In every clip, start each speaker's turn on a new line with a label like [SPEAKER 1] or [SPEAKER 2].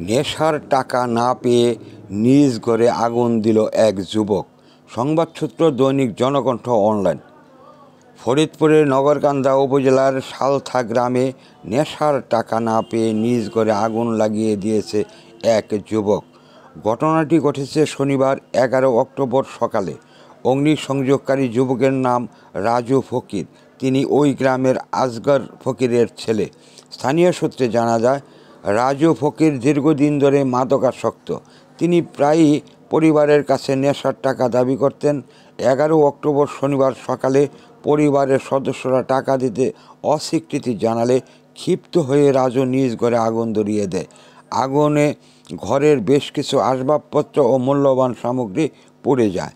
[SPEAKER 1] নেশার টাকা না পেয়ে নিজ ঘরে আগুন দিল এক যুবক। সংবাদসূত্র দৈনিক জনকণ্ঠ অনলাইন। ফরিদপুরের নগরকান্দা উপজেলার সালথা গ্রামে নেশার টাকা না পেয়ে নিজ ঘরে আগুন লাগিয়ে দিয়েছে এক যুবক। ঘটনাটি ঘটেছে শনিবার 11 অক্টোবর সকালে। অগ্নিসংযোগকারী যুবকের নাম রাজু ফকির। তিনি ওই গ্রামের আসগর ফকিরের ছেলে। স্থানীয় সূত্রে জানা যায়, রাজু ফকির দীর্ঘদিন ধরে মাদকাসক্ত। তিনি প্রায়ই পরিবারের কাছে নেশার টাকা দাবি করতেন। 11 অক্টোবর শনিবার সকালে পরিবারের সদস্যরা টাকা দিতে অস্বীকৃতি জানালে ক্ষিপ্ত হয়ে রাজু নিজ ঘরে আগুন ধরিয়ে দেয়। আগুনে ঘরের বেশ কিছু আসবাবপত্র ও মূল্যবান সামগ্রী পুড়ে যায়।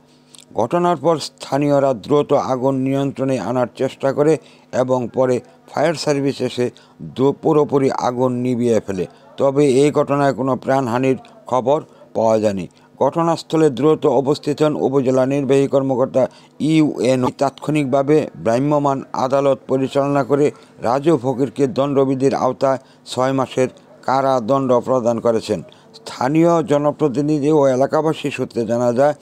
[SPEAKER 1] ঘটনার পর স্থানীয়রা দ্রুত আগুন নিয়ন্ত্রণে আনার চেষ্টা করে এবং পরে ফায়ার সার্ভিস এসে পুরোপুরি আগুন নিভিয়ে ফেলে। তবে এই ঘটনায় কোনো প্রাণহানির খবর পাওয়া যায়নি। ঘটনাস্থলে দ্রুত উপস্থিত হন উপজেলা নির্বাহী কর্মকর্তা ইউএনও। তাৎক্ষণিকভাবে ভ্রাম্যমাণ আদালত পরিচালনা করে রাজু ফকিরকে দণ্ডবিধির আওতায় 6 মাসের কারাদণ্ড প্রদান করেছেন। স্থানীয় জনপ্রতিনিধি ও এলাকাবাসী সূত্রে জানা যায়,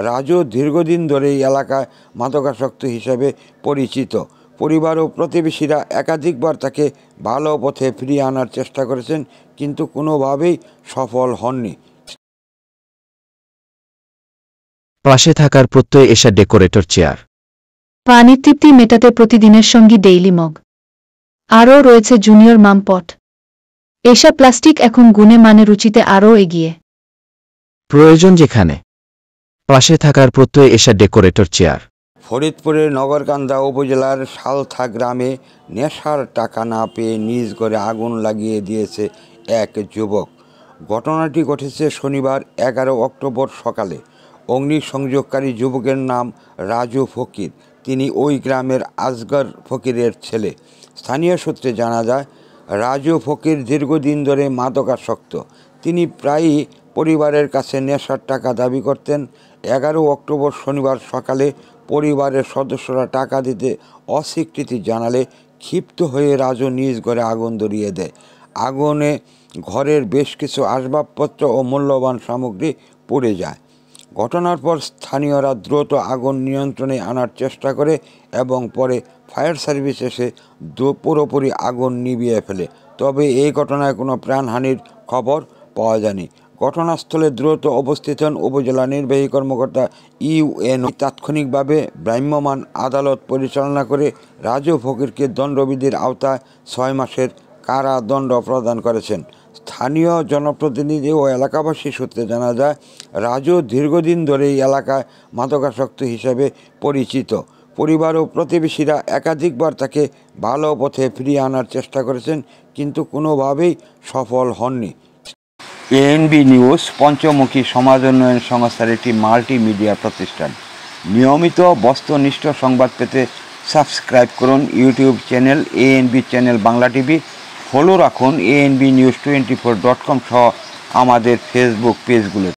[SPEAKER 1] রাজু দীর্ঘদিন ধরে এই এলাকায় মাদকাসক্ত হিসেবে পরিচিত। পরিবার ও প্রতিবেশীরা একাধিকবার তাকে ভালো পথে ফিরিয়ে আনার চেষ্টা করেছেন, কিন্তু কোনোভাবেই সফল হননি।
[SPEAKER 2] পাশে থাকার প্রত্যয় এশা ডেকোরেটর চেয়ার।
[SPEAKER 3] পানির তৃপ্তি মেটাতে প্রতিদিনের সঙ্গী ডেইলি মগ। আরও রয়েছে জুনিয়র মাম পট। এশা প্লাস্টিক এখন গুণে মানে রুচিতে আরও এগিয়ে।
[SPEAKER 2] প্রয়োজন যেখানে, পাশে থাকার প্রত্যয় এশা ডেকোরেটর চেয়ার।
[SPEAKER 1] ফরিদপুরের নগরকান্দা উপজেলার সালথা গ্রামে নেশার টাকা না পেয়ে নিজ ঘরে আগুন লাগিয়ে দিয়েছে এক যুবক। ঘটনাটি ঘটেছে শনিবার 11 অক্টোবর সকালে। অগ্নিসংযোগকারী যুবকের নাম রাজু ফকির। তিনি ওই গ্রামের আসগর ফকিরের ছেলে। স্থানীয় সূত্রে জানা যায়, রাজু ফকির দীর্ঘদিন ধরে মাদকাসক্ত। তিনি প্রায়ই পরিবারের কাছে নেশার টাকা দাবি করতেন। 11 অক্টোবর শনিবার সকালে পরিবারের সদস্যরা টাকা দিতে অস্বীকৃতি জানালে ক্ষিপ্ত হয়ে রাজু নিজ ঘরে আগুন ধরিয়ে দেয়। আগুনে ঘরের বেশ কিছু আসবাবপত্র ও মূল্যবান সামগ্রী পুড়ে যায়। ঘটনার পর স্থানীয়রা দ্রুত আগুন নিয়ন্ত্রণে আনার চেষ্টা করে এবং পরে ফায়ার সার্ভিস এসে পুরোপুরি আগুন নিভিয়ে ফেলে। তবে এই ঘটনায় কোনো প্রাণহানির খবর পাওয়া যায়নি। ঘটনাস্থলে দ্রুত উপস্থিত হন উপজেলা নির্বাহী কর্মকর্তা ইউএনও। তাৎক্ষণিকভাবে ভ্রাম্যমাণ আদালত পরিচালনা করে রাজু ফকিরকে দণ্ডবিধির আওতায় 6 মাসের কারাদণ্ড প্রদান করেছেন। স্থানীয় জনপ্রতিনিধি ও এলাকাবাসী সূত্রে জানা যায়, রাজু দীর্ঘদিন ধরে এই এলাকায় মাদকাসক্ত হিসেবে পরিচিত। পরিবার ও প্রতিবেশীরা একাধিকবার তাকে ভালো পথে ফিরিয়ে আনার চেষ্টা করেছেন, কিন্তু কোনোভাবেই সফল হননি। এএনবি নিউজ পঞ্চমুখী সমাজ উন্নয়ন সংস্থার একটি মাল্টিমিডিয়া প্রতিষ্ঠান। নিয়মিত বস্তুনিষ্ঠ সংবাদ পেতে সাবস্ক্রাইব করুন YouTube channel ANB channel Bangla TV. Follow রাখুন ANBnews24.com সহ আমাদের ফেসবুক পেজগুলো।